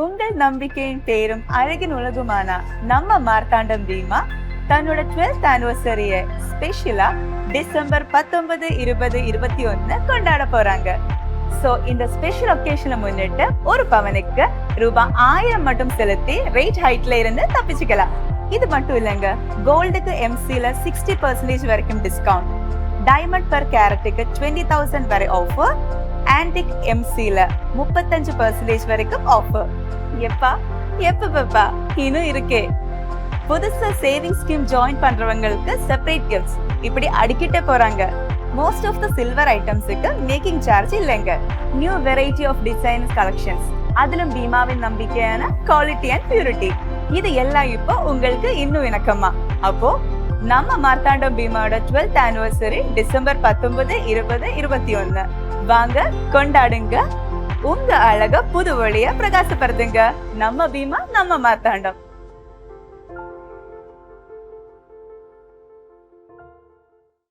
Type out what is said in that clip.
உங்கள் நம்பிக்கையின் பேரும் அழகின் உலகுமான நம்ம மார்த்தாண்டம் பீமா தன்னோட 12th ஆனிவர்சரிய ஸ்பெஷலா டிசம்பர் 19, 20, 21 கொண்டாட போறாங்க. சோ இந்த ஸ்பெஷல் ஒகேஷனை முன்னிட்டு ஒரு பவனுக்கு ரூபாய் 1000 மட்டும் செலுத்தி ரேட் ஹைட்ல இருந்து தப்பிச்சுக்கலாம். இது மட்டும் இல்லைங்க, கோல்டுக்கு எம்சில 60% வரைக்கும் டிஸ்கவுண்ட், டைமண்ட் பர் கேரட்டுக்கு 20,000 வரை ஆஃபர், ஆன்டிக் எம்சில 35% வரைக்கும் ஆஃபர். எப்பப்பா இன்னும் இருக்கே. புதுசா சேவிங் ஸ்கீம் ஜாயின் பண்றவங்களுக்கு செப்பரேட் கிஃப்ட்ஸ், இப்படி அடிக்கிட்டே போறாங்க. மோஸ்ட் ஆஃப் த சில்வர் ஐட்டம்ஸுக்கு மேக்கிங் சார்ஜ் இல்லைங்க. New variety of designs collections, அதிலும் பீமாவின் நம்பிக்கையான குவாலிட்டி அண்ட் பியூரிட்டி, இது எல்லாம் இப்போ உங்களுக்கு இன்னும் இணக்கமா. அப்போ நம்ம மார்த்தாண்டம் பீமாவோட 12th ஆனிவர்சரி டிசம்பர் 19, 20, 21 வாங்க கொண்டாடுங்க. உங்க அழக புது வழியா பிரகாசப்படுத்துங்க. நம்ம பீமா, நம்ம மார்த்தாண்டம்.